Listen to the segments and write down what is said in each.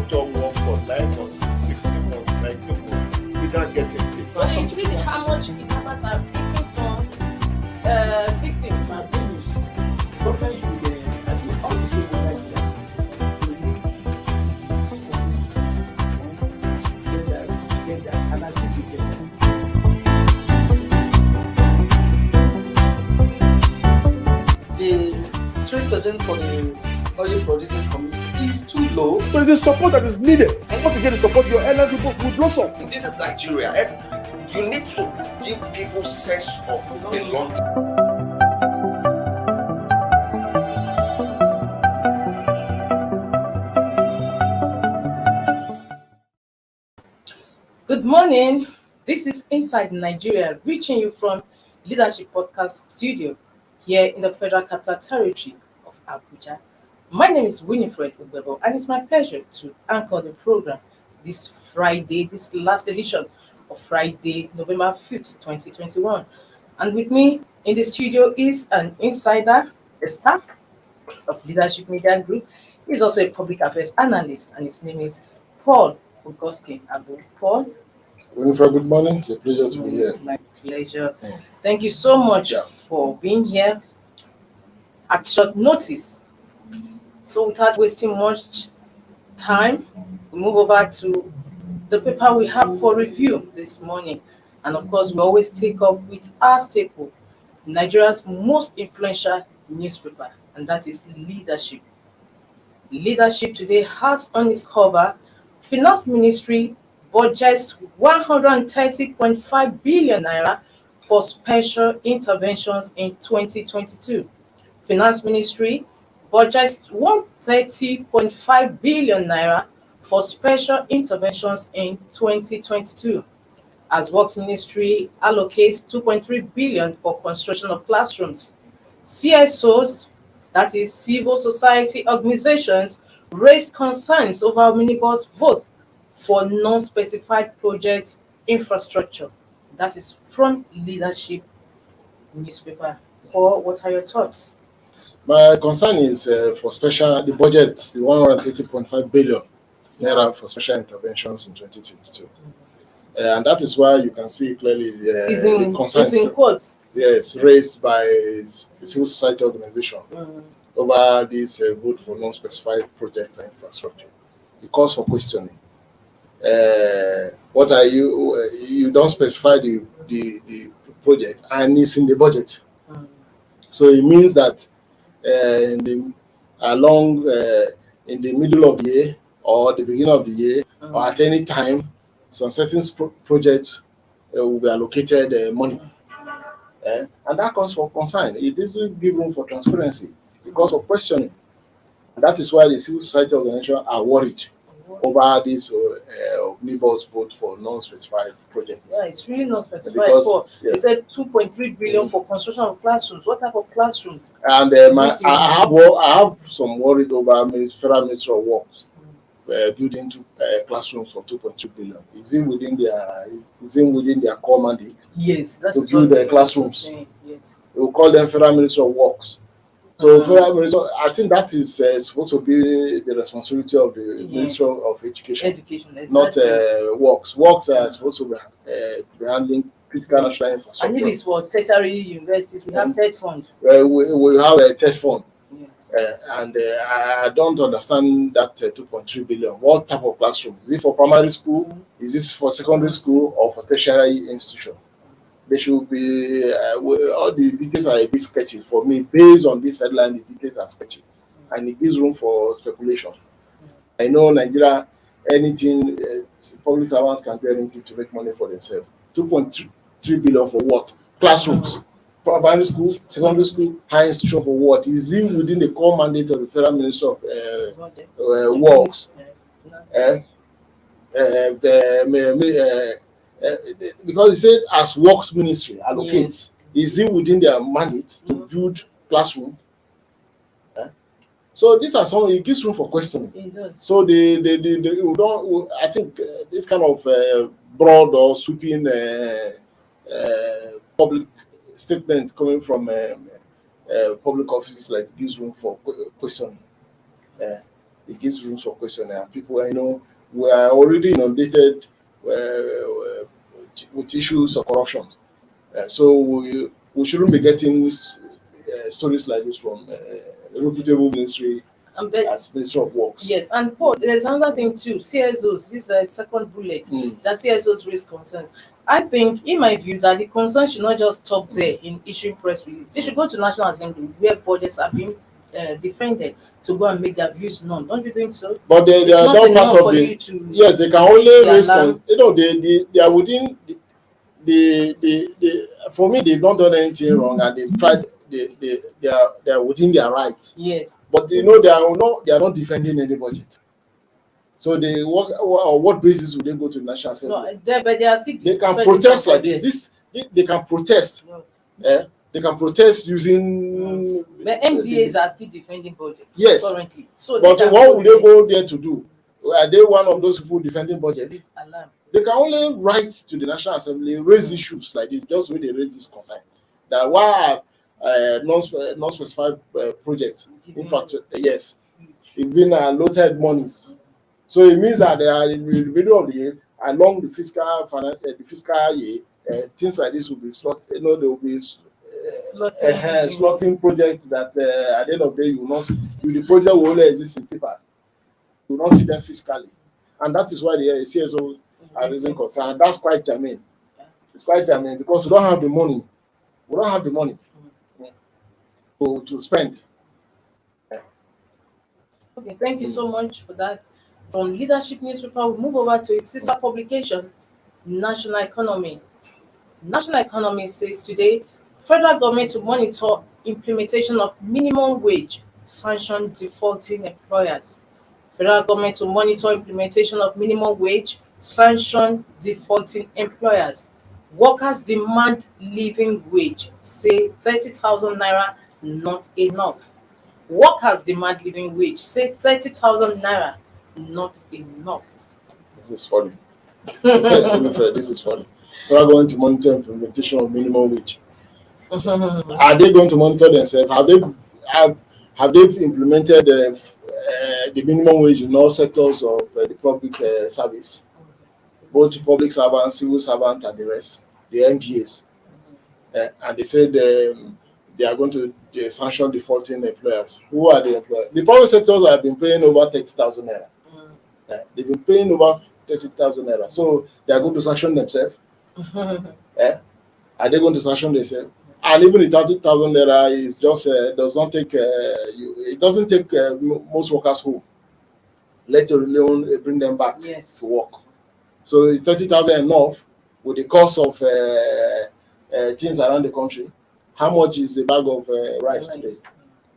doctor work for 9 months, 16 months, 19 months without getting paid. But you see how much kidnappers are taking from victims. My thing is, government will always say the next person. Get that, and I think you get that. The 3% for the oil producing community is too low. So it is support that is needed. And once you get the support, your airline people will blossom. This is Nigeria. You need to give people sense of belonging. Good morning. This is Inside Nigeria, reaching you from Leadership Podcast Studio here in the Federal Capital Territory of Abuja. My name is Winifred Ubebo, and it's my pleasure to anchor the program this Friday, this last edition of Friday, November 5th, 2021. And with me in the studio is an insider, a staff of Leadership Media Group. He's also a public affairs analyst, and his name is Paul Augustine Abu. Paul? Winifred, good morning. It's a pleasure to be here. My pleasure. Thank you so much for being here at short notice. So without wasting much time, we move over to the paper we have for review this morning. And of course, we always take off with our staple, Nigeria's most influential newspaper, and that is Leadership. Leadership today has on its cover, Finance Ministry budgets 130.5 billion naira for special interventions in 2022. Finance Ministry budgets 130.5 billion naira for special interventions in 2022. As Works Ministry allocates 2.3 billion for construction of classrooms. CSOs, that is civil society organizations, raised concerns over omnibus vote for non-specified projects infrastructure. That is from Leadership newspaper. Paul, what are your thoughts? My concern is for the budget, the 130.5 billion naira for special interventions in 2022. And that is why you can see clearly the concerns in quotes. Yes, raised by the civil society organization over this vote for non-specified project and infrastructure. It calls for questioning. What are you don't specify the project and it's in the budget. So it means that in the middle of the year or the beginning of the year or at any time, some certain projects will be allocated money. And that calls for concern. It doesn't give room for transparency. It calls for questioning. And that is why the civil society organizations are worried over this omnibus vote for non-specified projects. Yeah, it's really not specified. Because they said 2.3 billion for construction of classrooms. What type of classrooms? And I have some worries over Federal Ministry of Works building classrooms for 2.2 billion. Is it within their core mandate? Yes, that's to build the classrooms. Yes. We will call them Federal Ministry of Works. So I think that is supposed to be the responsibility of the Ministry of Education, exactly. Not Works. Works are supposed to be handling critical national infrastructure. And if it's for tertiary universities, we have TED fund. We have a TED fund. Yes. And I don't understand that 2.3 billion. What type of classroom? Is it for primary school? Is this for secondary school or for tertiary institution? They should be, all the details are a bit sketchy for me. Based on this headline, the details are sketchy. And it gives room for speculation. I know Nigeria, anything, public servants can do anything to make money for themselves. 2.3 billion for what? Classrooms. Primary school, secondary school, high institution for what? Is it within the core mandate of the Federal Ministry of Works? Because it said as Works Ministry allocates, is it within their mandate to build classroom? So these are some. It gives room for questioning. It does. So we don't. I think this kind of broad or sweeping public statement coming from public offices like gives room for questioning. it gives room for question. And people, we are already inundated with issues of corruption. So we shouldn't be getting stories like this from a reputable ministry as Ministry of Works. Yes, and Paul, there's another thing too. CSOs, this is a second bullet, that CSOs raise concerns. I think, in my view, that the concerns should not just stop there in issuing press release. They should go to National Assembly where budgets are being defended to go and make their views known. Don't you think so? But they are not part of the. Yes, they can only raise. They are within the. For me, they've not done anything wrong, and they've tried. They are within their rights. Yes. But they are not defending any budget. So they on what basis would they go to the National Assembly? No, but they are still. They can protest like this. They can protest. No. They can protest using. But MDAs are still defending budgets. Yes. Currently. So but what would they go there to do? Are they one of those people defending budgets? They can only write to the National Assembly, raise issues like this, just when they raise this concern. That why non-specified projects. In fact, yes, it's been allotted monies. So it means that they are in the middle of the year, along the fiscal year, things like this will be slotted. There will be slotting projects that at the end of the day you will not see. The project will only exist in papers. You will not see them fiscally, and that is why the CSO are raising concern. And that's quite germane. It's quite germane because we don't have the money. We don't have the money to spend. Okay, thank you so much for that. From Leadership newspaper, we move over to its sister publication, National Economy. National Economy says today, federal government to monitor implementation of minimum wage, sanction defaulting employers. Federal government to monitor implementation of minimum wage, sanction defaulting employers. Workers demand living wage, say 30,000 naira not enough. Workers demand living wage, say 30,000 naira not enough. This is funny. This is funny. We are going to monitor implementation of minimum wage. Are they going to monitor themselves? Have they implemented the minimum wage in all sectors of the public service, both public servants, civil servants, and the rest, the MPAs? And they said they are going to sanction defaulting employers. Who are the employers? The private sectors have been paying over 30,000 naira. They've been paying over 30,000 naira. So they are going to sanction themselves. Are they going to sanction themselves? And even the 30,000 naira is just does not take it doesn't take most workers home. Let alone bring them back to work. So is 30,000 enough with the cost of things around the country? How much is the bag of rice today?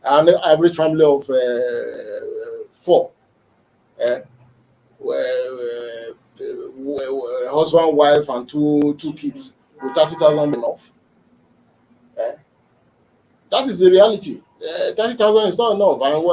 An average family of 4. Husband, wife, and two kids. With 30,000 enough? That is the reality. 30,000 is not enough, and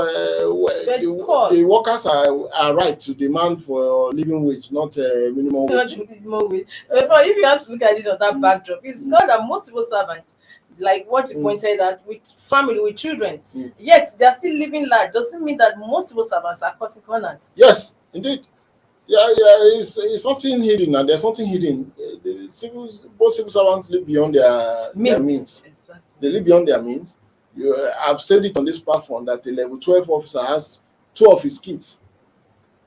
the workers are right to demand for living wage, not minimum wage. Minimum wage. But if you have to look at it on that backdrop, it's not that most civil servants, like what you pointed out, with family, with children, yet they are still living large. Doesn't mean that most civil servants are cutting corners. Yes, indeed. It's something hidden, and there's something hidden. Both civil servants live beyond their means. Exactly. They live beyond their means. I've said it on this platform that a level 12 officer has 2 of his kids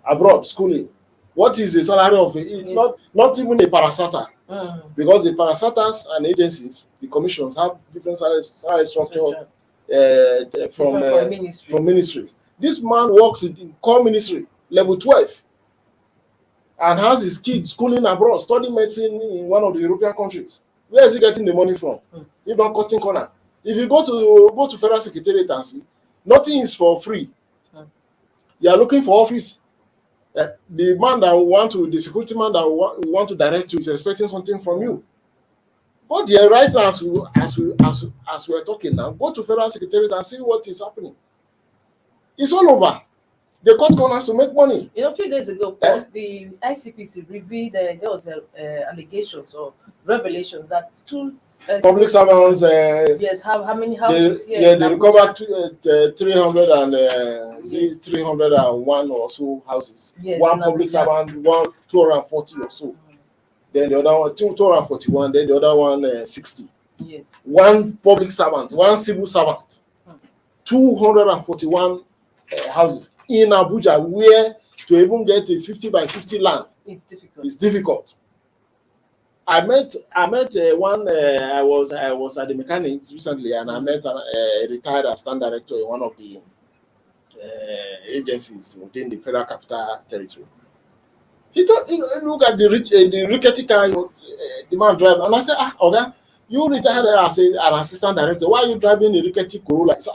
abroad schooling. What is the salary of it? Not even a parasata, because the parasators and agencies, the commissions, have different salary structure from ministries. This man works in core ministry, level 12. And has his kids schooling abroad, studying medicine in one of the European countries. Where is he getting the money from? If not cutting corners. If you go to Federal Secretariat and see, nothing is for free. You are looking for office. The man the security man that want to direct you is expecting something from you. But the right now, as we are talking now, go to Federal Secretariat and see what is happening. It's all over. They cut corners to make money. You know, a few days ago, the ICPC revealed there was allegations or revelations that two Public servants. yes, how many houses here? Yeah, they recovered 300 and 301 or so houses. Yes, one public servant, 240 or so. Then the other one 241. Then the other one 60. Yes. One public servant, one civil servant, 241 houses in Abuja, where to even get a 50 by 50 land it's difficult. It's difficult. I met one. I was at the mechanics recently, and I met a retired assistant director in one of the agencies within the Federal Capital Territory. He thought, look at the rickety car the man drive, and I said, okay, you retired as an assistant director. Why are you driving a rickety Corolla? So,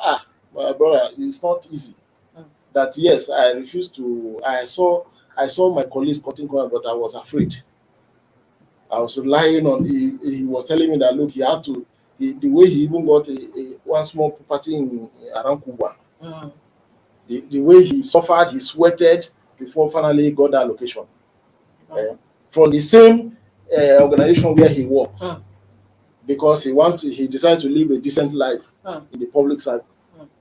my brother, it's not easy. That yes, I refused to. I saw my colleagues cutting corners, but I was afraid. I was relying on. He was telling me that look, he had to. The way he even got one small property around Cuba. The way he suffered, he sweated before finally got that location from the same organization where he worked, because he decided to live a decent life in the public side.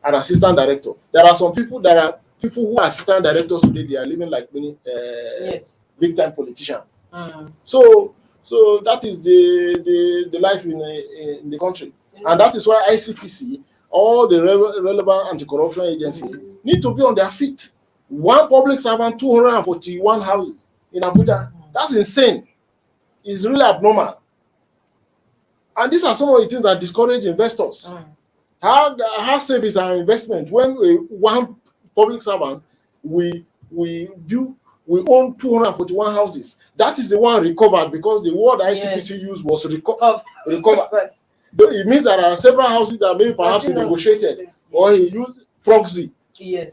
An assistant director. There are some people who are assistant directors today. They are living like many big time politicians. So that is the life in the country, and that is why ICPC, all the relevant anti-corruption agencies need to be on their feet. One public servant, 241 houses in Abuja. That's insane. It's really abnormal. And these are some of the things that discourage investors. How safe is our investment when one public servant we own 241 houses? That is the one recovered, because the word ICPC used was recovered. It means there are several houses that maybe perhaps he negotiated or he used proxy to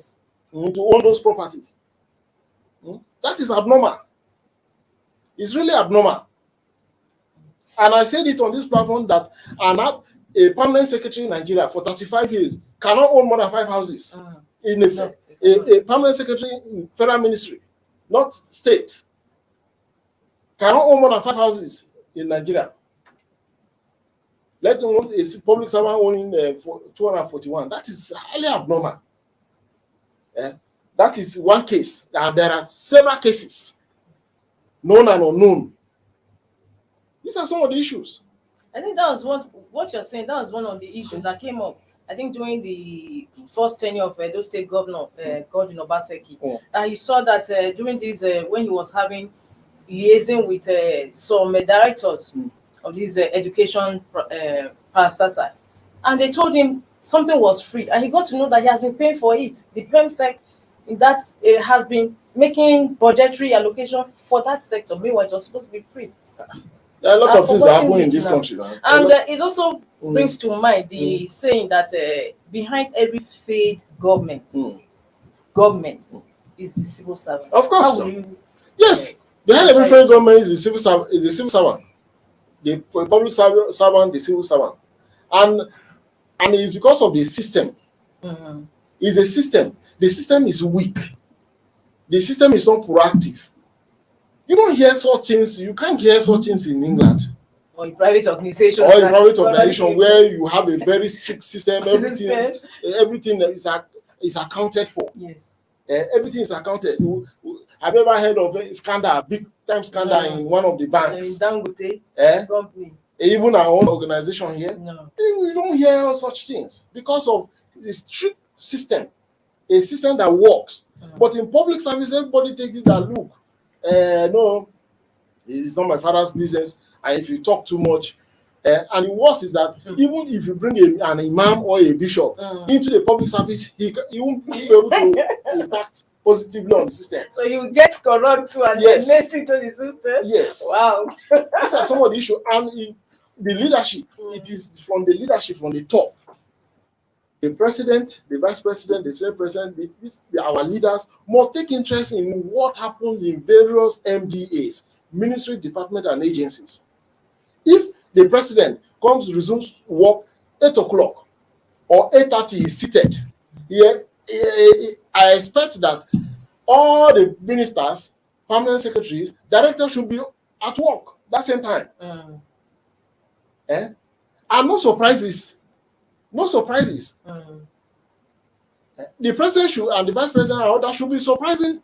own those properties. That is abnormal. It's really abnormal. And I said it on this platform that a permanent secretary in Nigeria for 35 years cannot own more than 5 houses. In a permanent secretary in federal ministry, not state, cannot own more than 5 houses in Nigeria. Let alone a public servant owning 241. That is highly abnormal. That is one case, and there are several cases, known and unknown. These are some of the issues. I think that was what you're saying. That was one of the issues that came up, I think, during the first tenure of Edo State Governor Godwin Obaseki. And you saw that during this, when he was liaising with some directors of this education parastatal, and they told him something was free, and he got to know that he has been paying for it. The PEMSEC that has been making budgetary allocation for that sector. Meanwhile, it was supposed to be free. There are a lot of things that happen in this country. And it also brings to mind the saying that behind every failed government is the civil servant. Of course. Yes. Behind every failed government is the civil servant. The public servant, the civil servant. And it's because of the system. It's a system. The system is weak. The system is not proactive. You don't hear such things. You can't hear such things in England. Or in private organization. Where you have a very strict system. Everything is accounted for. Yes. Everything is accounted. Have you ever heard of a scandal, big time scandal in one of the banks? In Dangote company. Even our own organization here. No. We don't hear such things because of the strict system. A system that works. But in public service, everybody takes it that look. No, it's not my father's business. And if you talk too much, and the worst is that even if you bring an imam or a bishop into the public service, he won't be able to impact positively on the system. So you get corrupt too and yes. mess into the system? Yes. Wow. These are some of the issues. And the leadership, it is from the leadership from the top. The president, the vice president, the senate president, our leaders must take interest in what happens in various MDAs, ministry, department, and agencies. If the president resumes work 8 o'clock or 8:30 is seated, I expect that all the ministers, permanent secretaries, directors should be at work that same time. And no surprises. No surprises. The president should and the vice president and others should be surprising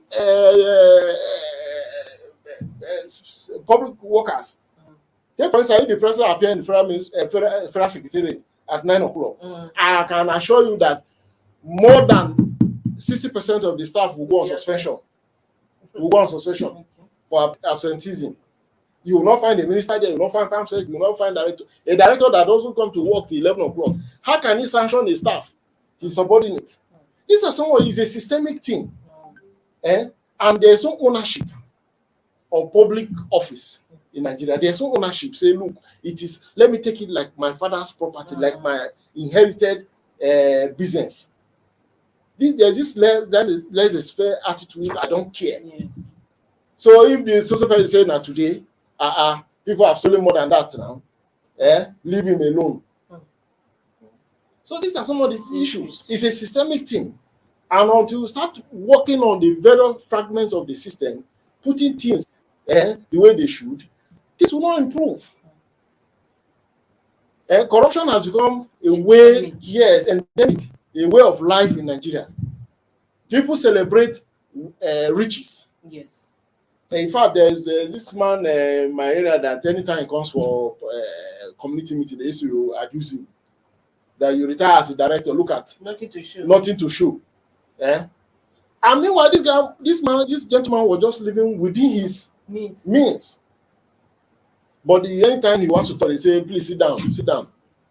public workers. Take for instance, if the president appear in the federal secretariat at 9 o'clock, I can assure you that more than 60% of the staff will go on suspension. Will go on suspension for absenteeism. You will not find a minister there, you will not find council, you will not find a director that doesn't come to work till 11 o'clock. How can he sanction a staff? His subordinate. This is a systemic thing. And there's no ownership of public office in Nigeria. There's no ownership. Say, look, let me take it like my father's property, like my inherited business. There's this laissez-faire attitude, I don't care. Yes. So if the social person is saying that today, people have stolen more than that now, leave him alone. So these are some of these issues. It's a systemic thing. And until you start working on the various fragments of the system, putting things the way they should, this will not improve. Corruption has become a way, endemic, a way of life in Nigeria. People celebrate riches. Yes. In fact, there's this man in my area that anytime he comes for community meeting, they used to abuse him. That you retire as a director, look at nothing to show. Nothing to show. And meanwhile, this gentleman was just living within his means. But anytime he wants to talk, he say, "Please sit down, sit down."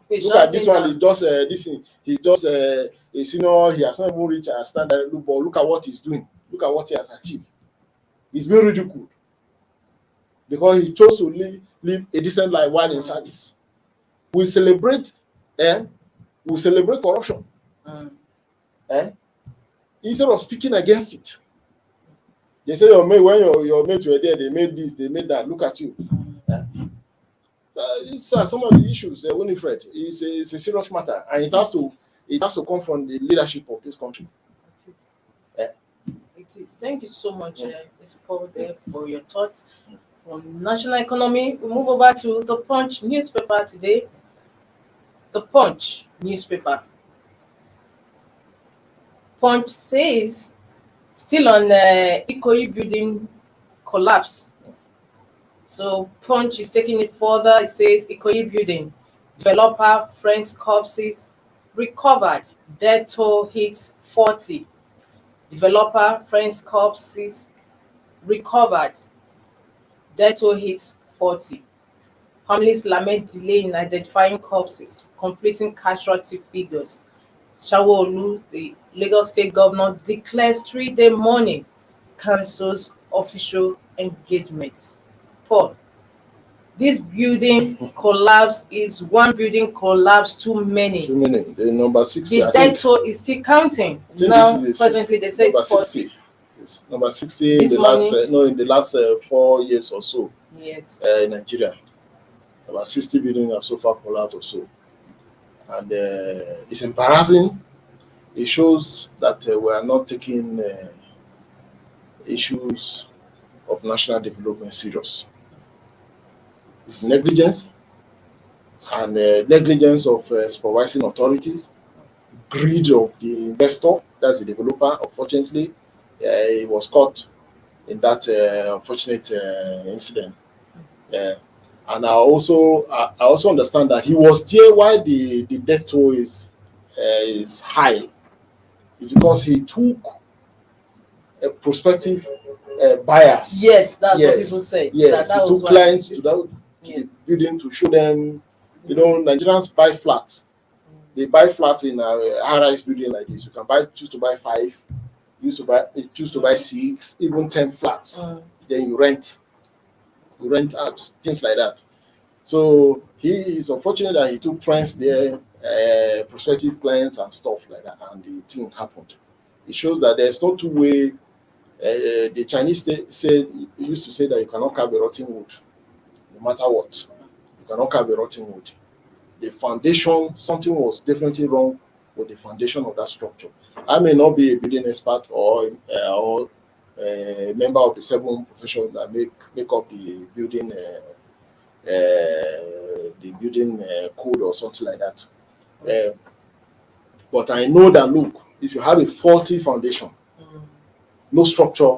Look at this one. He does this. He does a senior. He has not even reached a standard. But look at what he's doing. Look at what he has achieved. He's been ridiculed because he chose to live a decent life while in service. We celebrate. We celebrate corruption. Instead of speaking against it. They say when your mates were there, they made this, they made that. Look at you. These are some of the issues, Winifred. It's a serious matter, and it has to come from the leadership of this country. It is. Thank you so much, Mr. Paul, for your thoughts on national economy. We move over to the Punch newspaper today. The Punch newspaper. Punch says, still on Ikoyi building collapse. So Punch is taking it further. It says Ikoyi building, developer friends corpses recovered, death toll hits 40. Developer friends corpses recovered, death toll hits 40. Families lament delay in identifying corpses, completing casualty figures. Sanwo-Olu, the Lagos State governor, declares 3-day mourning, cancels official engagements. Paul, this building collapse is one building collapse too many. Too many. The number 60. The death toll is still counting. Now, presently, they say it's 40. It's number 60 in the last 4 years or so. Yes. In Nigeria. About 60 buildings have so far collapsed or so. And it's embarrassing. It shows that we are not taking issues of national development serious. It's negligence and negligence of supervising authorities, greed of the investor, that's the developer. Unfortunately, he was caught in that unfortunate incident. And I also understand that he was there while the death toll is high. It's because he took a prospective buyers. Yes, that's what people say. Yes, that he took clients to the building to show them. You know, Nigerians buy flats. They buy flats in a high-rise building like this. You can choose to buy 5, choose to buy 6, even 10 flats. Then you rent out, things like that. So he is unfortunate that he took friends there, prospective clients and stuff like that, and the thing happened. It shows that there's no two-way. The Chinese used to say that you cannot carve a rotten wood, no matter what. You cannot carve a rotten wood. The foundation, something was definitely wrong with the foundation of that structure. I may not be a building expert or a member of the 7 professions that make up the building code or something like that. But I know that, look, if you have a faulty foundation, no structure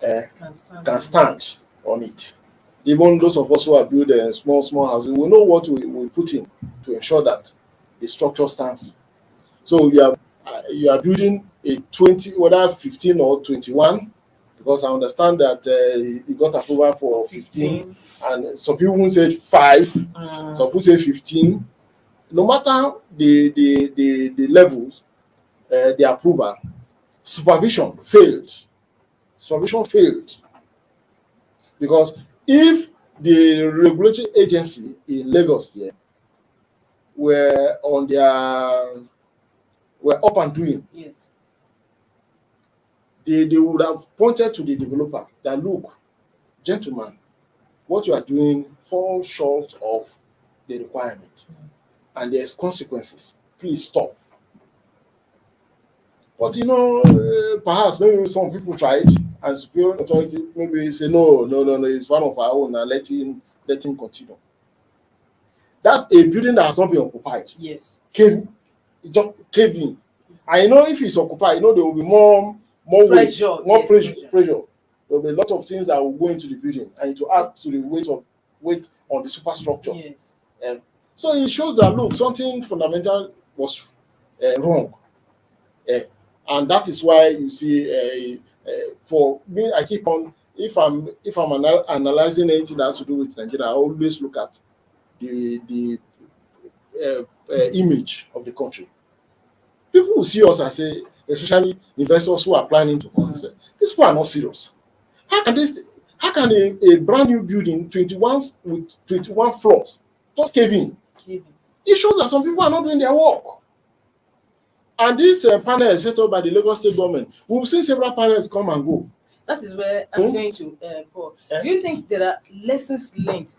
can stand on it. Even those of us who have built small houses, we know what we put in to ensure that the structure stands. So you are building a 20, whether 15 or 21, because I understand that he got approval for 15, and some people say 5, some people say 15. No matter the levels, the approval, supervision failed. Supervision failed because if the regulatory agency in Lagos here were up and doing, yes, they would have pointed to the developer that, look, gentlemen, what you are doing falls short of the requirement, and there's consequences. Please stop. But perhaps maybe some people tried, and superior authority maybe say no, it's one of our own, and let him continue. That's a building that has not been occupied. yes, Cave in. I know if it's occupied, there will be more pressure, weight, pressure. There will be a lot of things that will go into the building, and to add to the weight on the superstructure. yes. So it shows that, look, something fundamental was wrong. And that is why you see, for me, I keep on, if I'm analyzing anything that has to do with Nigeria, I always look at the image of the country. People will see us and say, especially investors who are planning to come, say, these people are not serious. How can a brand new building, 21 with 21 floors, just cave in? It shows that some people are not doing their work. And this panel is set up by the Lagos State government. We've seen several panels come and go. That is where I'm going to, Paul. Do you think there are lessons learned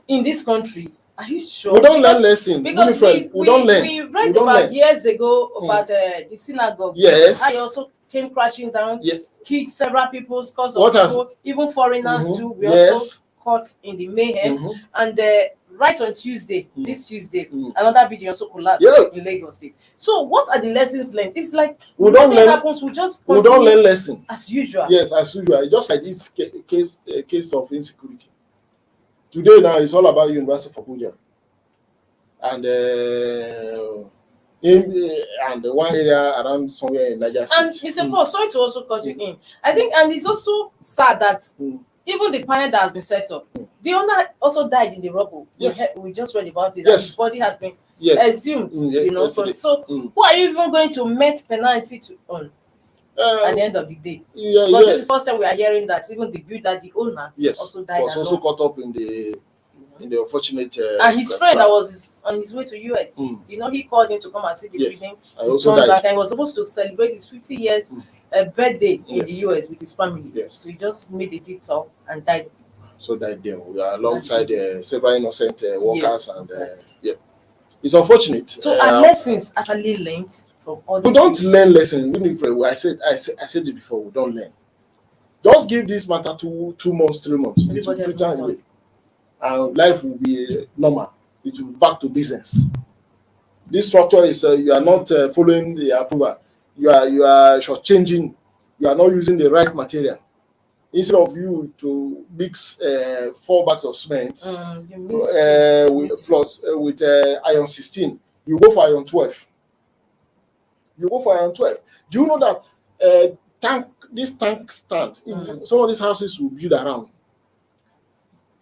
in this country? Are you sure? We don't learn lessons. Because we don't learn. We read about years ago about the synagogue. Yes. I also came crashing down, killed several people, because of people, even foreigners too. We also caught in the mayhem. And right on Tuesday, this Tuesday, another video also collapsed in Lagos State. So what are the lessons learned? It's like we don't learn. Happens, we don't learn lessons as usual. Yes, as usual. Just like this case of insecurity. Today now it's all about University of Abuja, and the one area around somewhere in Niger State. And Mr. Paul, sorry to also cut you in. I think, and it's also sad that even the panel that has been set up, the owner also died in the rubble. Yes. We just read about it. Yes. His body has been exhumed. So who are you even going to met penalty on at the end of the day? Because this is the first time we are hearing that even the builder, the owner, also died. Was also caught up in the unfortunate. And his friend that was on his way to US, he called him to come and see the building. He turned back and he was supposed to celebrate his 50 years birthday in the US with his family. So he just made a detour and died. So died there. We are alongside several innocent workers, and it's unfortunate. So are lessons actually learned from all these we don't learn lessons. I said it before. We don't learn. Just give this matter 2 months, 3 months. It will filter away, and life will be normal. It will be back to business. This structure is you are not following the approval. You are shortchanging. You are not using the right material. Instead of you to mix 4 bags of cement with iron 16, you go for iron 12. Do you know that this tank stand in some of these houses will build around?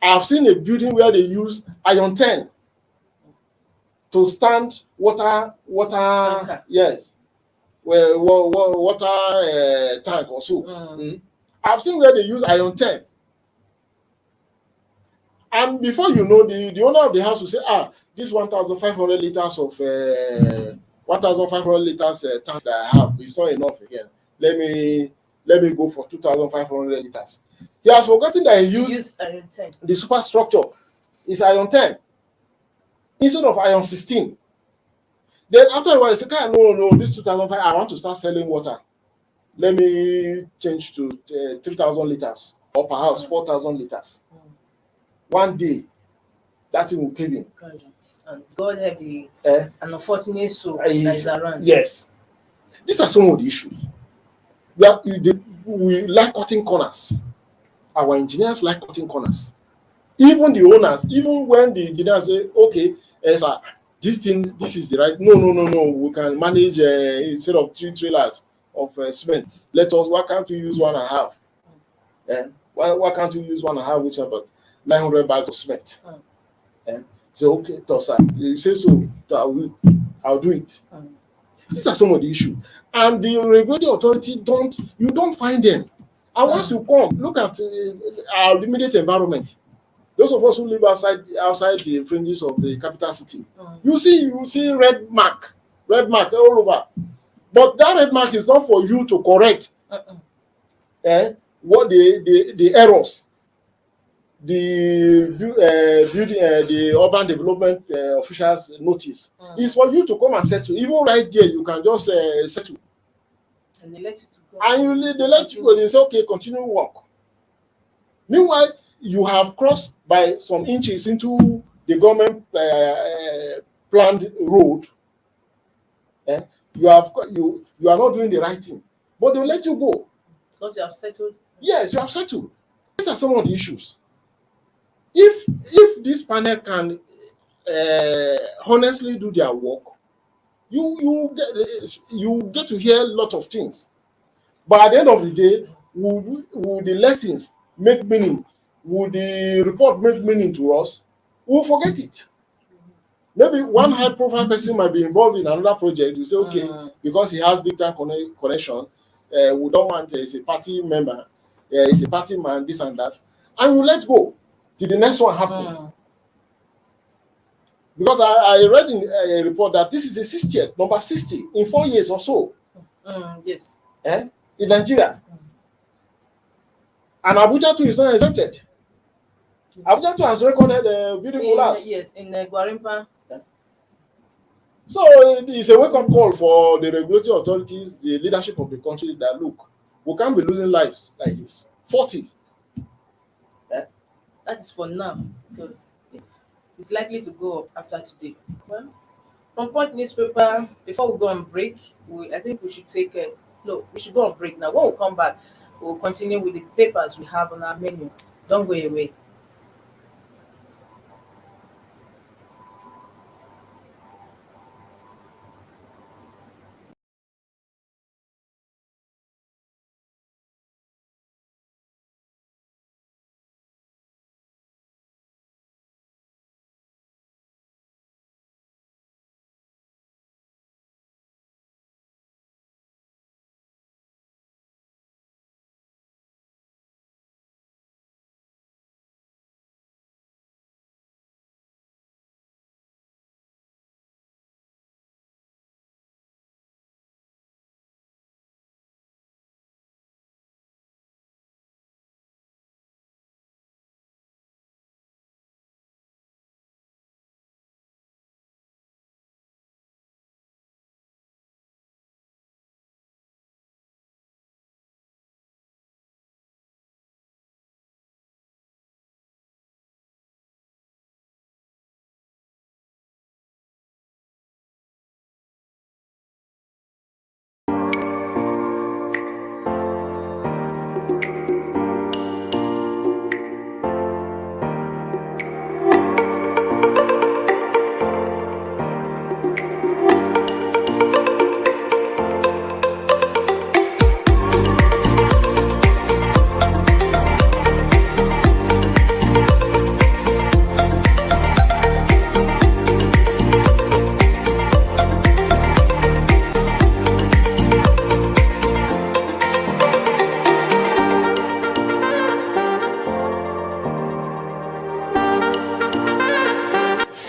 I've seen a building where they use iron 10 to stand water. Yes, water tank or so. I've seen where they use iron 10. And before you know, the owner of the house will say, this 1,500 liters of 1,500 liters tank that I have is not enough again. Let me go for 2,500 liters. He has forgotten that he used iron 10. The superstructure is iron 10 instead of iron 16. Then after a while, he said, no, this 2,500, I want to start selling water. let me change to 3,000 liters or perhaps 4,000 liters. One day, that thing will cave in. And God help the Eh? an unfortunate soul that is around. Yes. These are some of the issues. We like cutting corners. Our engineers like cutting corners. Even the owners, even when the engineers say, okay, sir, this is the right. No. We can manage instead of 3 trailers of cement. Why can't we use 1.5? Why can't we use 1.5, which is about 900 bags of cement? So okay, sir, you say so, I'll do it. These are some of the issues. And the regulatory authority you don't find them. And once you come, look at our immediate environment. Those of us who live outside the fringes of the capital city, you see red mark all over. But that red mark is not for you to correct what the errors the urban development officials notice. It's for you to come and settle. Even right there, you can just settle. And they let you to go. And they let you go. They say, okay, continue work. Meanwhile, you have crossed by some inches into the government planned road. You are not doing the right thing, but they'll let you go because you have settled. Yes, you have settled. These are some of the issues. If this panel can honestly do their work, you get to hear a lot of things. But at the end of the day, would the lessons make meaning? Would the report make meaning to us? We'll forget it. Maybe one high-profile person might be involved in another project. You say, okay, because he has big-time connection, we don't want he's a party member, he's a party man, this and that, and you let go till the next one happen. Because I read in a report that this is the 60th, number 60 in 4 years or so. Yes. In Nigeria. And Abuja too is not exempted. Abuja too has recorded building collapse. Yes, in Gwarimpa. So it's a wake-up call for the regulatory authorities, the leadership of the country, that look, we can't be losing lives like this. 40. That is for now, because it's likely to go up after today. Well, from Punch newspaper, before we go on break, I think we should we should go on break now. When we come back, we'll continue with the papers we have on our menu. Don't go away.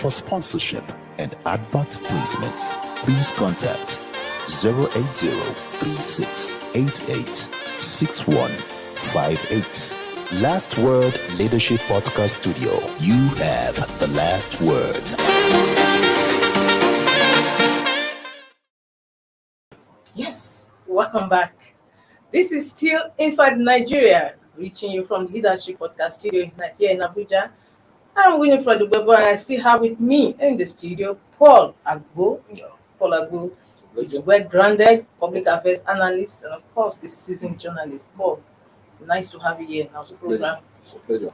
For sponsorship and advert placements, please contact 080-3688-6158. Last Word Leadership Podcast Studio. You have the last word. Yes, welcome back. This is still Inside Nigeria, reaching you from Leadership Podcast Studio here in Abuja. I'm Winifred Ubebo, and I still have with me in the studio Paul Agbo. Paul Agbo is well-grounded public affairs analyst and, of course, the seasoned journalist. Paul, nice to have you here in our program. It's a pleasure.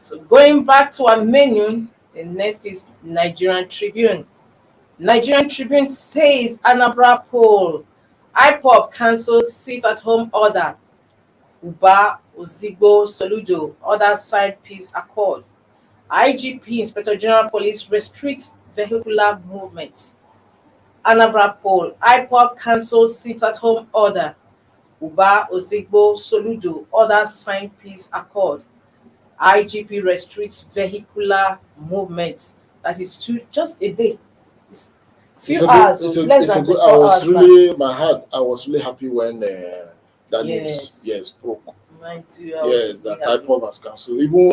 So going back to our menu, the next is Nigerian Tribune. Nigerian Tribune says Anambra poll, IPOB cancels sit-at-home order. Uba, Ozigbo, Soludo, others sign peace accord. IGP, Inspector General Police, restricts vehicular movements. Anambra poll, IPOB cancels sit-at-home order. Uba, Ozigbo, Soludo, others sign peace accord. IGP restricts vehicular movements. That is just a day. It's few hours, less than 24 hours. I was really happy when that news broke. Mine too. Yes, that IPOB has cancelled. Even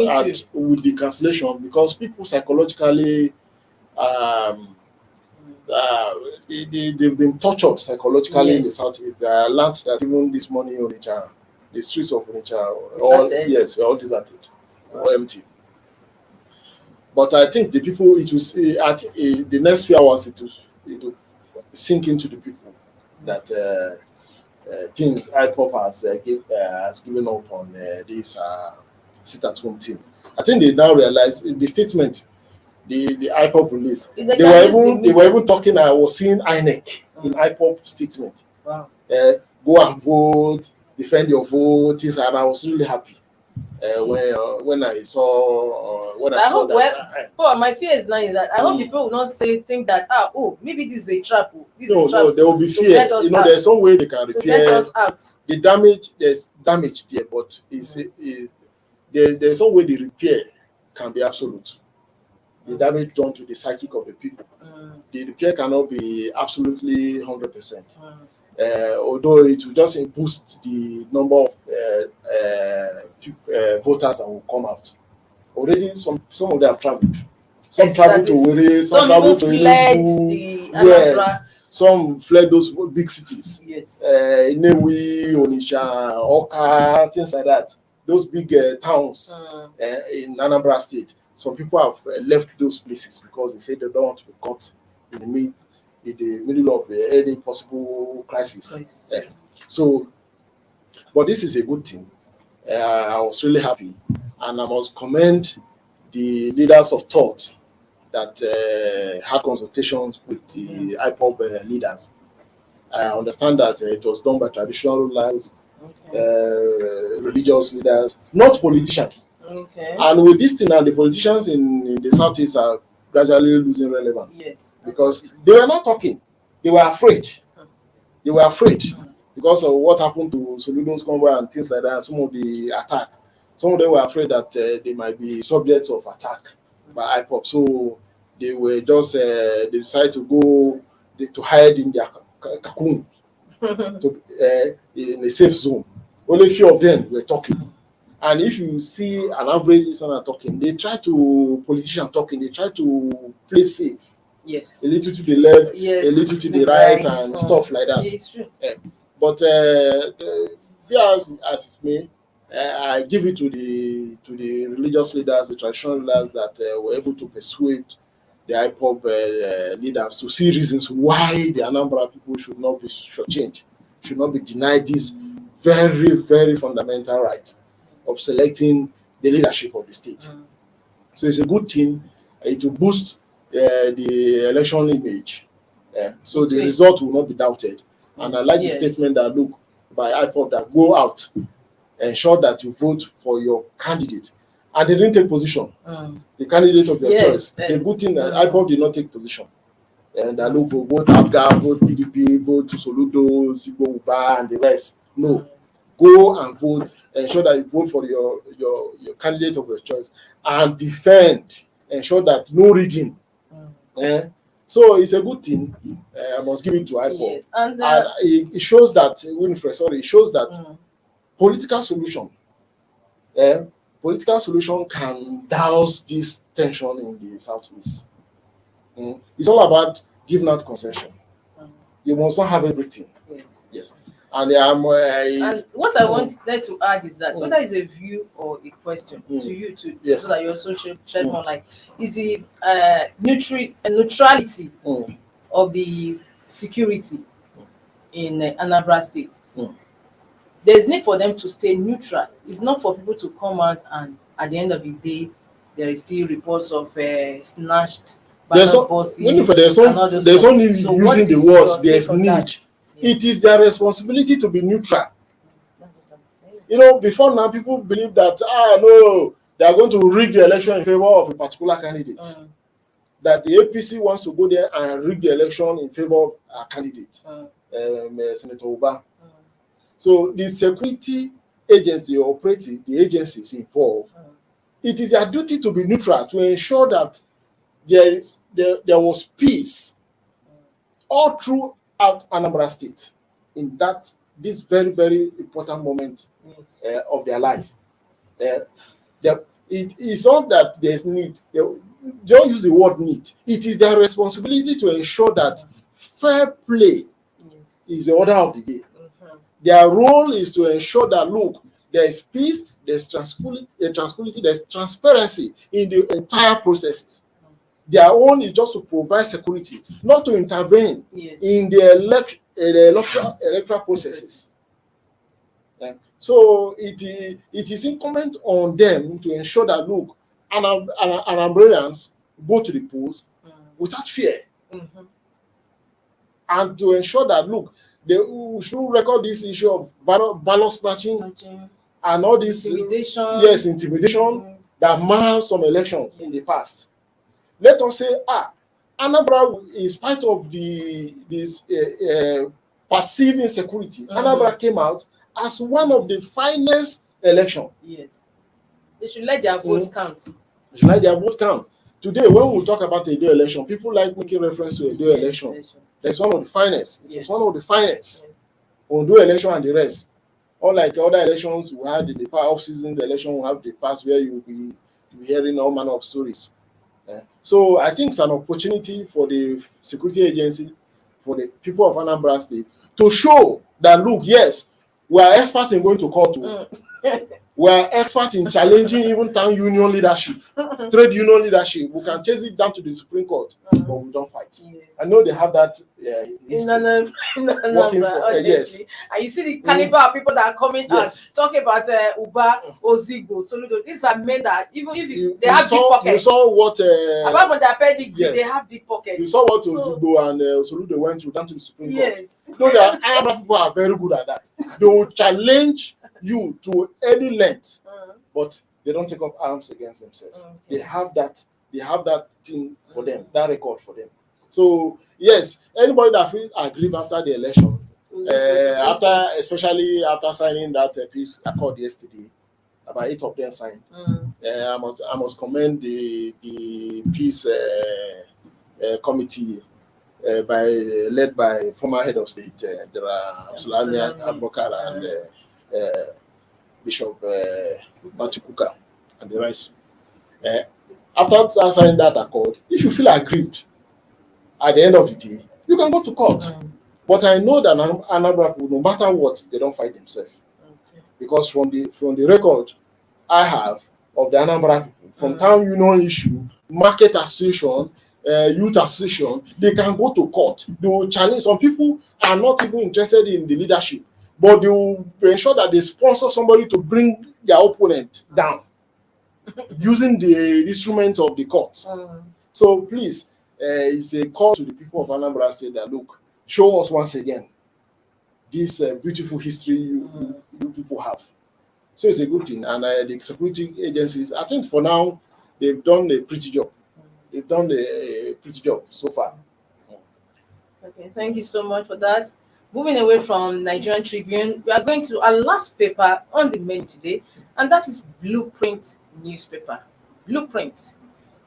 with the cancellation, because people psychologically they've been tortured psychologically in the southeast. There are lands that even this morning Onitsha, the streets of Onitsha, all deserted. Or empty. But I think the people, it was the next few hours it will sink into the people that things IPOP has given up on this sit-at-home thing. I think they now realize the statement the IPOP released. They were even talking. I was seeing INEC in IPOP statement. Wow. Go and vote, defend your vote, and I was really happy. When I saw that. My fear is now is that I hope people will not think that maybe this is a trap. No, there will be fear. There's some way they can repair. To get us out. The damage, there's damage there, but there's some way the repair can be absolute. The damage done to the psychic of the people. The repair cannot be absolutely 100%. Although it will just boost the number of voters that will come out. Already, some of them have traveled. Some traveled to Were, some traveled to Enugu. Yes, some fled those big cities. Yes. Inewi, Onitsha, Oka, things like that. Those big towns in Anambra State. Some people have left those places because they say they don't want to be caught in the middle of any possible crisis. So, but this is a good thing. I was really happy, and I must commend the leaders of thought that had consultations with the IPOB leaders. I understand that it was done by traditional rulers, religious leaders, not politicians. Okay. And with this thing, now the politicians in the southeast are gradually losing relevance. Yes. Because they were not talking. They were afraid. They were afraid because of what happened to Soludo's convoy and things like that. Some of the attacks. Some of them were afraid that they might be subjects of attack by IPOP. So they were just they decided to go to hide in their cocoon in a safe zone. Only a few of them were talking. And if you see an average listener talking, politicians talking, they try to play safe. Yes. A little to the left, a little to the right, and stuff like that. It's true. But be as it may, I give it to the religious leaders, the traditional leaders that were able to persuade the IPOB leaders to see reasons why the Anambra people should not be shortchanged, should not be denied this very, very fundamental right of selecting the leadership of the state. So it's a good thing. It will boost the election image. So the result will not be doubted. And I like the statement that look by IPOB that go out, ensure that you vote for your candidate. And they didn't take position. The candidate of your choice. The good thing that IPOB did not take position. And that look, vote ABGA, vote PDP, vote to Soludo, Zigbo Uba, and the rest. No. Go and vote. Ensure that you vote for your candidate of your choice and defend. Ensure that no rigging. So it's a good thing. I must give it to IPOB. Yes. And it shows that Winfrey, it shows that political solution can douse this tension in the southeast. It's all about giving out concession. You must not have everything. Yes. And And what I wanted to add is that whether it's a view or a question to you too, Yes. so that you also shed more light, is the neutrality of the security in Anambra State. There's need for them to stay neutral. It's not for people to come out and at the end of the day, there is still reports of snatched there's buses. there's no need So what using is the your word there's take on need. that? Yes. It is their responsibility to be neutral. That's what I'm saying. You know, before now, people believe that no, they are going to rig the election in favor of a particular candidate. That the APC wants to go there and rig the election in favor of a candidate, Senator Uba. So the security agency operating, the agencies involved, it is their duty to be neutral to ensure that there was peace all throughout Anambra State in this very, very important moment of their life. It is not that there's need. Don't use the word need. It is their responsibility to ensure that fair play is the order of the day. Their role is to ensure that, look, there is peace, there's tranquility, there's transparency in the entire processes. Their own is just to provide security, not to intervene in the electoral processes. So it is incumbent on them to ensure that, look, Anambrarians go to the polls without fear. And to ensure that, look, we should record this issue of ballot snatching and all this intimidation that marred some elections in the past. Let us say, Anambra, in spite of this perceived insecurity, Anambra came out as one of the finest elections. Yes. They should let their votes count. They should let their votes count. Today, when we talk about a Edo election, people like making reference to a Edo election. That's one of the finest. It's one of the finest. Ondo election and the rest. Unlike other elections we had in the off-season, the election we have the past where you'll be hearing all manner of stories. So I think it's an opportunity for the security agency, for the people of Anambra State, to show that, look, yes, we are experts in going to court. We are experts in challenging even town union leadership, trade union leadership. We can chase it down to the Supreme Court, but we don't fight. I know they have that working for yes. And you see the caliber of people that are coming out talking about Uba, Ozigbo, Soludo. These are men that even if they have deep pockets. You saw what apart from their pedigree, they have deep pockets. You saw what Ozigbo and Soludo went through down to the Supreme Court. You know that Arab people are very good at that. They will challenge you to any length, but they don't take up arms against themselves. They have that thing for them, that record for them. So yes, anybody that feels aggrieved after the election, especially after signing that peace accord yesterday, about 8 of them signed. I must commend the peace committee led by former head of state, there are Absalami Abubakar and Bishop Matthew Kuka and the rest. After signing that accord, if you feel aggrieved at the end of the day, you can go to court. But I know that Anambra people, no matter what, they don't fight themselves. Because from the record I have of the Anambra people, from town union issue, market association, youth association, they can go to court. They will challenge. Some people are not even interested in the leadership, but they will ensure that they sponsor somebody to bring their opponent down using the instrument of the court. So please, it's a call to the people of Anambra State that, look, show us once again this beautiful history you people have. So it's a good thing. And the security agencies, I think for now, they've done a pretty job. They've done a pretty job so far. Okay, thank you so much for that. Moving away from Nigerian Tribune, we are going to our last paper on the menu today, and that is Blueprint newspaper. Blueprint.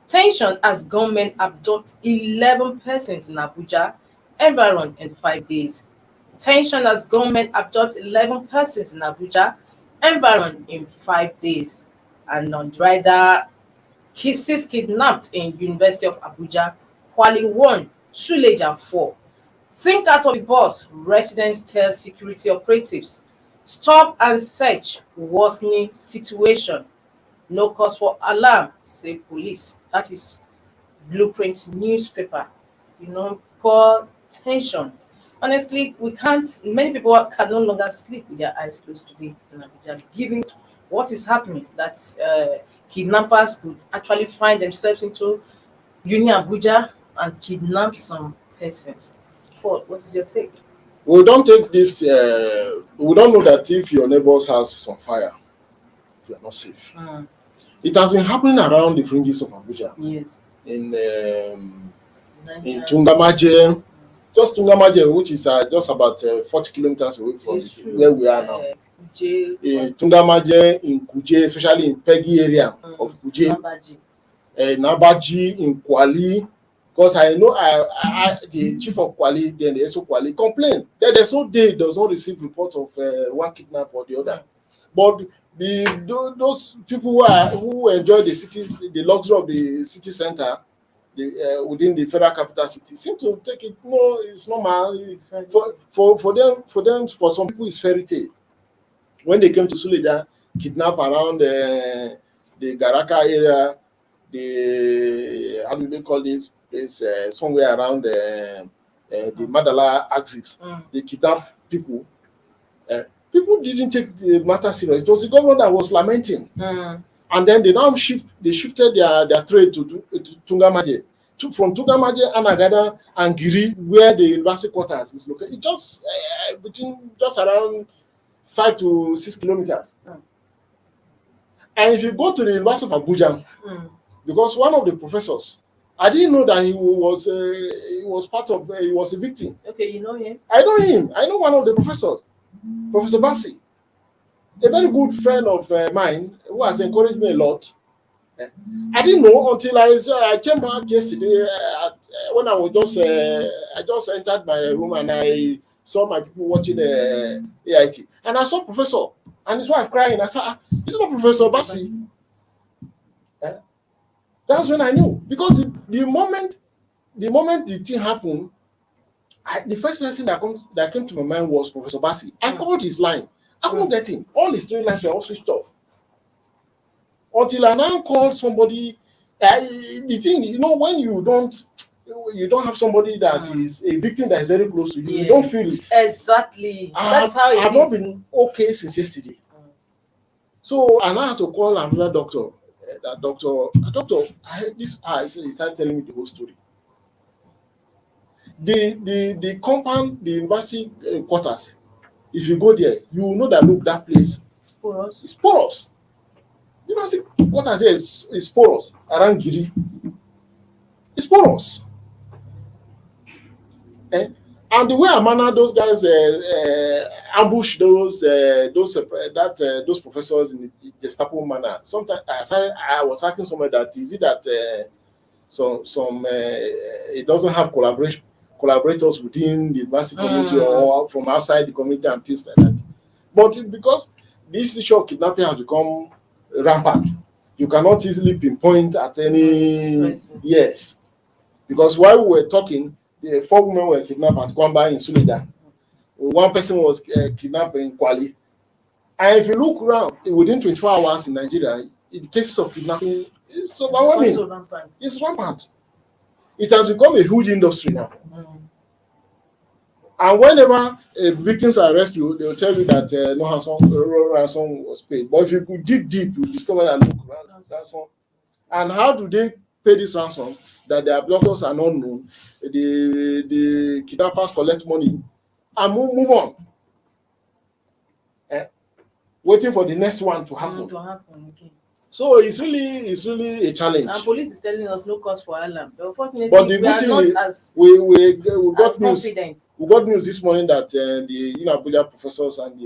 Tension as government abducts 11 persons in Abuja, environ in 5 days. Tension as government abducts 11 persons in Abuja, environ in 5 days. And non-rider cases kidnapped in University of Abuja, Kwali 1, Suleja 4. Think out of the box, residents tell security operatives. Stop and search, worsening situation. No cause for alarm, say police. That is Blueprint newspaper. Poor tension. Honestly, we can't, many people can no longer sleep with their eyes closed today in Abuja, given what is happening, that kidnappers could actually find themselves into Uni Abuja and kidnap some persons. Paul, what is your take? We don't take this. We don't know that if your neighbor's house is on fire, you are not safe. It has been happening around the fringes of Abuja. Yes. In Tungamaje, just Tungamaje, which is just about 40 kilometers away from where we are now. In Tungamaje, in Kuje, especially in Peggy area of Kuje, Nabaji, in Kwali. Because I know the chief of Kwali, then the SO Kwali, complained that there's no day does not receive report of one kidnap or the other. But those people who enjoy the cities, the luxury of the city center, within the federal capital city, seem to take it. No, it's normal. For some people, it's fairy tale. When they came to Suleja, kidnap around the Garaka area, the how do they call this? It's somewhere around the Madala axis. They kidnap people. People didn't take the matter serious. It was the government that was lamenting. And then they now shifted their trade to Tungamaje. From Tungamaje, Anagada, and Giri, where the university quarters is located. It's just between just around 5 to 6 kilometers. And if you go to the University of Abuja, because one of the professors, I didn't know that he was a victim. Okay, you know him? I know him. I know one of the professors, Professor Bassi, a very good friend of mine who has encouraged me a lot. I didn't know until I came back yesterday when I was I just entered my room and I saw my people watching the AIT, and I saw Professor and his wife crying. I said, "It's not Professor Bassi." That's when I knew, because the moment the thing happened, the first person that came to my mind was Professor Bassi. I called his line. I couldn't get him. All his 3 lines were all switched off. Until I now called somebody. The thing, when you don't have somebody that is a victim that is very close to you, you don't feel it. Exactly. That's how it is. I've not been okay since yesterday. So I now had to call another doctor. Doctor, I said, he started telling me the whole story. The compound, the university quarters, if you go there, you will know that, look, that place is porous. University quarters there is porous around Giri. It's porous. And the way Amana, those guys ambush those professors in the Gestapo manner. Sometimes I was asking somebody that, is it that it doesn't have collaborators within the university community or from outside the community and things like that. But because this issue of kidnapping has become rampant, you cannot easily pinpoint at any yes. Because while we were talking, the 4 women were kidnapped at Kwamba in Suleja. 1 person was kidnapped in Kwali. And if you look around, within 24 hours in Nigeria, in cases of kidnapping, it's overwhelming. It's rampant. It has become a huge industry now. And whenever victims are rescued, they will tell you that no ransom was paid. But if you could dig deep, you discover that ransom. And how do they pay this ransom? That their abductors are not known. The kidnappers collect money and move on. Waiting for the next one to happen. Okay. So it's really a challenge. And police is telling us no cause for alarm. But unfortunately, the good thing we got news. Confident. We got news this morning that the Abuja professors and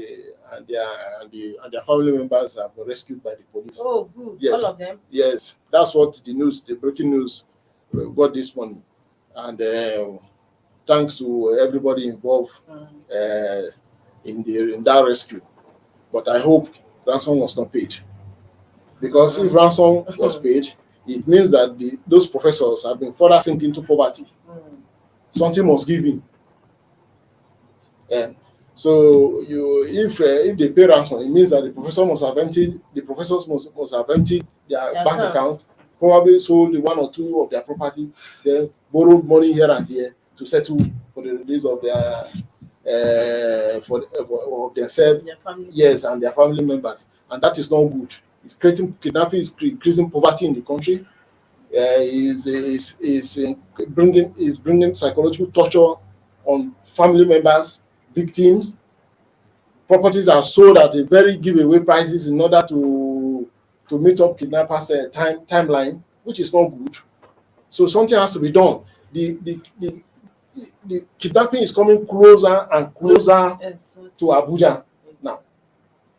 their family members have been rescued by the police. Oh, good. Yes. All of them. Yes, that's what the breaking news we got this morning, and thanks to everybody involved in that rescue. But I hope ransom was not paid. Because if ransom was paid, it means that those professors have been further sink into poverty. Something must give in. Eh, so if they pay ransom, it means that the professors must have emptied their Their bank accounts. account, probably sold one or two of their property, then borrowed money here and there to settle for the release of their of themselves, Their family yes, members. and their family members, and that is not good. It's creating kidnapping, is increasing poverty in the country. Is bringing psychological torture on family members, victims. Properties are sold at a very giveaway prices in order to meet up kidnappers' timeline, which is not good. So something has to be done. The kidnapping is coming closer and closer Yes. to Abuja now.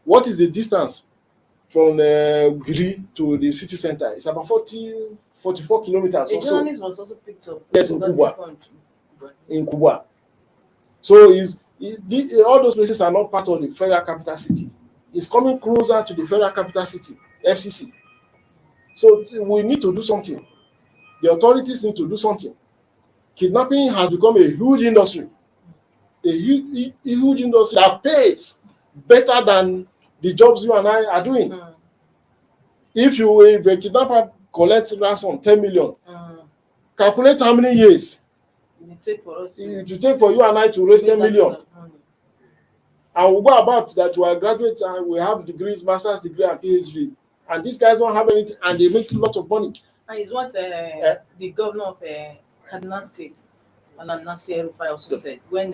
What is the distance from Giri to the city center? It's about 44 kilometers A or so. journalist was also picked up. Yes, in Got Kubwa. informed. In Kubwa. So all those places are not part of the federal capital city. It's coming closer to the federal capital city, FCC. So we need to do something. The authorities need to do something. Kidnapping has become a huge industry. A huge industry that pays better than the jobs you and I are doing. If a kidnapper collects ransom 10 million, calculate how many years It take for us to it will take for you and I to raise 10 make that million. kind of money. And we go about that we are graduates and we have degrees, master's degree and PhD. And these guys don't have anything and they make a lot of money. And it's what the governor of Kaduna State, Malam Nasir El-Rufai, also said when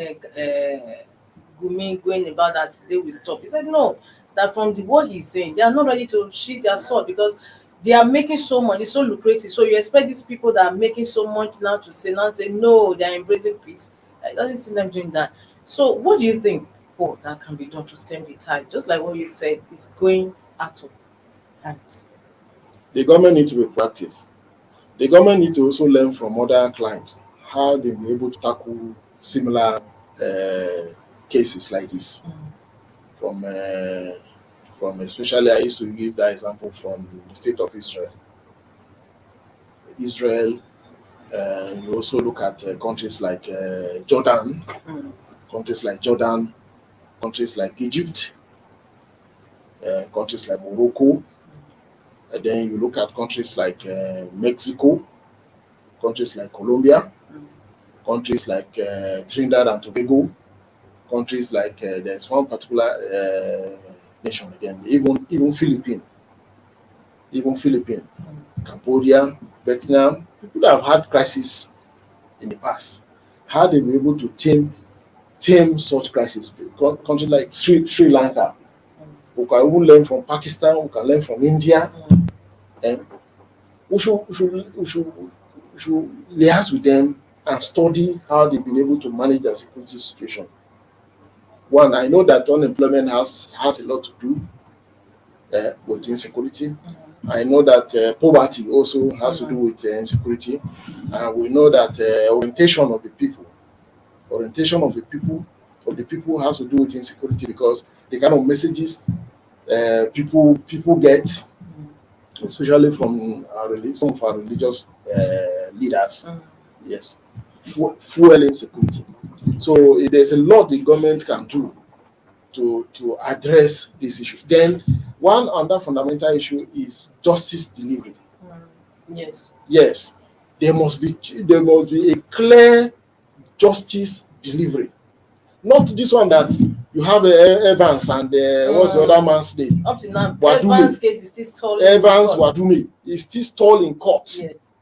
Gumi going about that they will stop. He said no, that from what he's saying, they are not ready to sheath their sword because they are making so much, it's so lucrative. So you expect these people that are making so much now to say no, they are embracing peace. I don't see them doing that. So what do you think that can be done to stem the tide? Just like what you said, it's going out of hands. The government needs to be proactive. The government needs to also learn from other climes how they were able to tackle similar cases like this. From especially, I used to give that example from the state of Israel. You also look at countries like Jordan, countries like Egypt, countries like Morocco. And then you look at countries like Mexico, countries like Colombia, countries like Trinidad and Tobago, countries like there's one particular nation again, even Philippines, Cambodia, Vietnam, people that have had crises in the past, how they were able to tame such crises. Countries like Sri Lanka, we can even learn from Pakistan, we can learn from India, and we should liaise with them and study how they've been able to manage their security situation. One, I know that unemployment has a lot to do with insecurity. I know that poverty also has to do with insecurity, and we know that orientation of the people has to do with insecurity because the kind of messages people get, especially from some of our religious leaders, yes, fuel insecurity. So there's a lot the government can do to address this issue. Then one other fundamental issue is justice delivery. Yes, there must be a clear justice delivery. Not this one that you have Evans and what's the other man's name? Up to now, Wadume. Evans' case is still stalling. Evans Wadume is still stalled in court. Yes.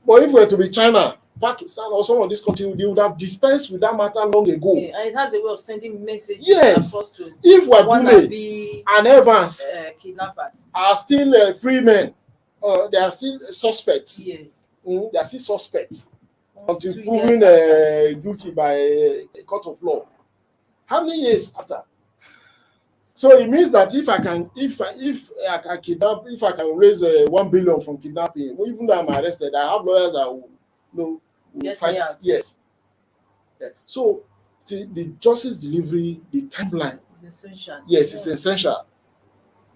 But if it were to be China, Pakistan, or some of these countries, they would have dispensed with that matter long ago. Yeah, and it has a way of sending messages Yes. across to If Wadume and Evans kidnappers are still free men, they are still suspects. Yes. They are still suspects until 2 proven years after. guilty by a court of law. How many years after? So it means that if I can kidnap, if I can raise 1 billion from kidnapping, even though I'm arrested, I have lawyers that will fight. Yes. Yeah. So the justice delivery, the timeline, It's essential. yes, it's essential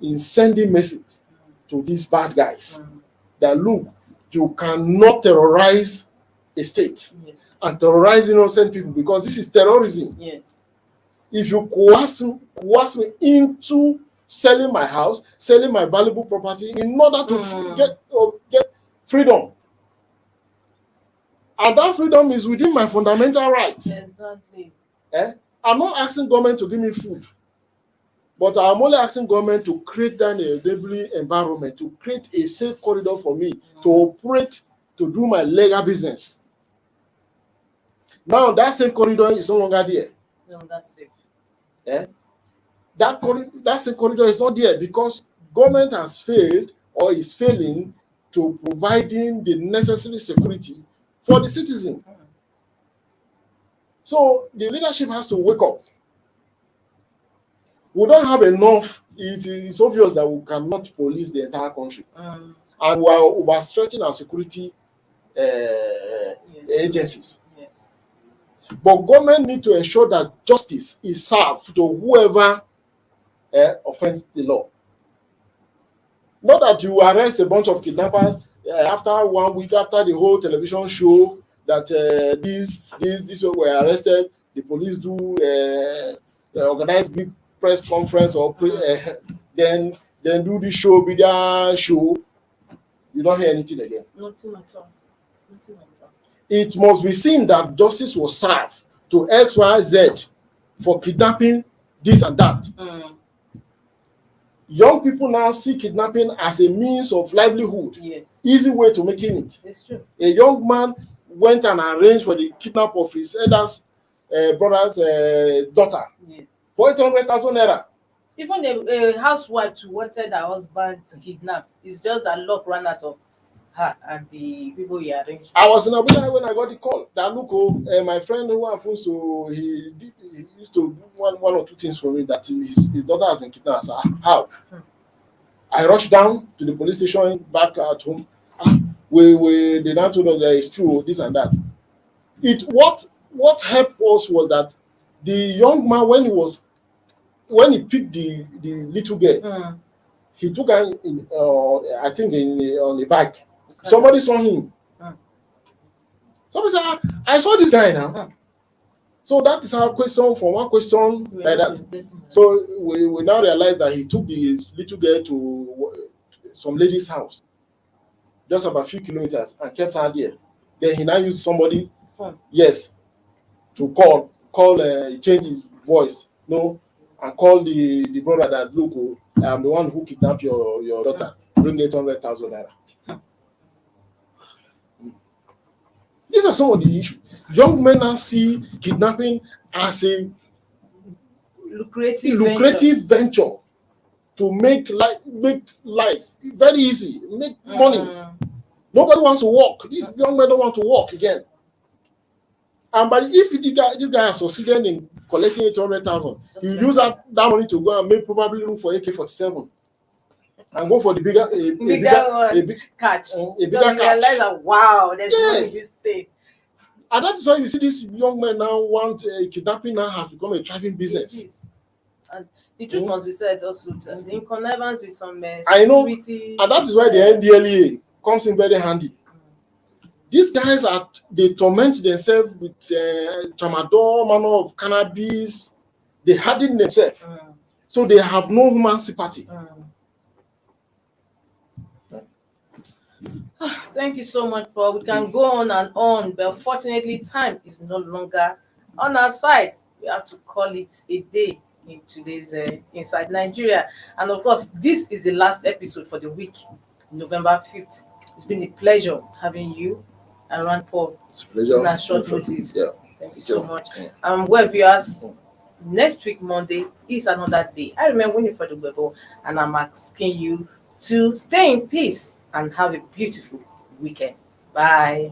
in sending message to these bad guys that look, you cannot terrorize a state Yes. and terrorize innocent people, because this is terrorism. Yes. If you coerce me into selling my house, selling my valuable property in order to get freedom, and that freedom is within my fundamental right. Exactly. I'm not asking government to give me food, but I'm only asking government to create an enabling environment, to create a safe corridor for me to operate, to do my legal business. Now that safe corridor is no longer there. No, that's safe. That same corridor is not there because government has failed or is failing to providing the necessary security for the citizen. So the leadership has to wake up. We don't have enough. It's obvious that we cannot police the entire country, and we are overstretching our security agencies. Yes. But government need to ensure that justice is served to whoever offends the law. Not that you arrest a bunch of kidnappers after 1 week, after the whole television show that these were arrested. The police do organize big press conference or then do the show, video show. You don't hear anything again. Nothing at all. Nothing at all. It must be seen that justice was served to X, Y, Z for kidnapping, this and that. Young people now see kidnapping as a means of livelihood. Yes. Easy way to making it. It's true. A young man went and arranged for the kidnap of his brother's daughter. Yes. For 800,000 naira. Even a housewife who wanted her husband kidnapped. It's just that luck ran out of her and the people he arranged. I was in Abuja when I got the call. That look, my friend who happens to he used to do one or two things for me, that his daughter has been kidnapped. I said, how? I rushed down to the police station back at home. They now told us that it's true, this and that. What helped us was that the young man, when he picked the little girl, he took her I think on a bike. Okay. Somebody saw him. Somebody said, I saw this guy now. So that is our question, from one question like that. So we now realize that he took the little girl to some lady's house, just about a few kilometers, and kept her there. Then he now used somebody, yes, to change his voice, and call the brother that, look, I'm the one who kidnapped your daughter. Bring 800,000 naira. These are some of the issues. Young men now see kidnapping as a lucrative venture to make life very easy, make money. Nobody wants to work. These young men don't want to work again. But if this guy has succeeded in collecting 800,000, you use that money to go and probably look for AK-47 and go for the bigger catch. A bigger catch. Realize that, wow, there's money in this thing. And that is why you see this young men now want kidnapping now has become a thriving business. And the truth must be said also, in connivance with some I know, and that is why the NDLEA comes in very handy. These guys they torment themselves with tramadol, manner of cannabis. They harden themselves, so they have no human sympathy. Thank you so much, Paul. We can go on and on, but unfortunately, time is no longer on our side. We have to call it a day in today's Inside Nigeria. And of course, this is the last episode for the week, November 5th. It's been a pleasure having you around, Paul. It's a pleasure. On short notice. Yeah. Thank you so much. Well, viewers, next week, Monday, is another day. I remember waiting for the Bible, and I'm asking you to stay in peace and have a beautiful weekend. Bye.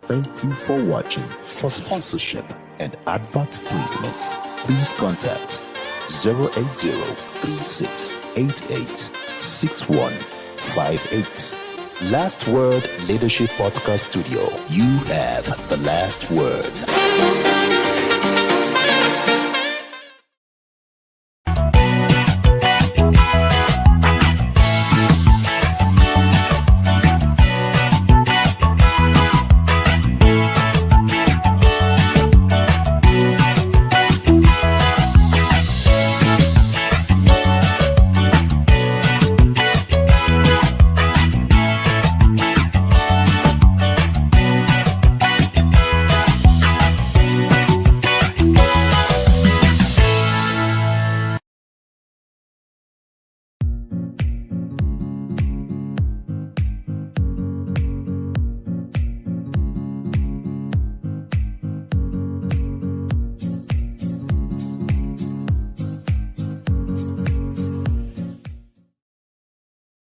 Thank you for watching. For sponsorship and advert placements, please contact 080-3688-6158. Last Word Leadership Podcast Studio. You have the last word.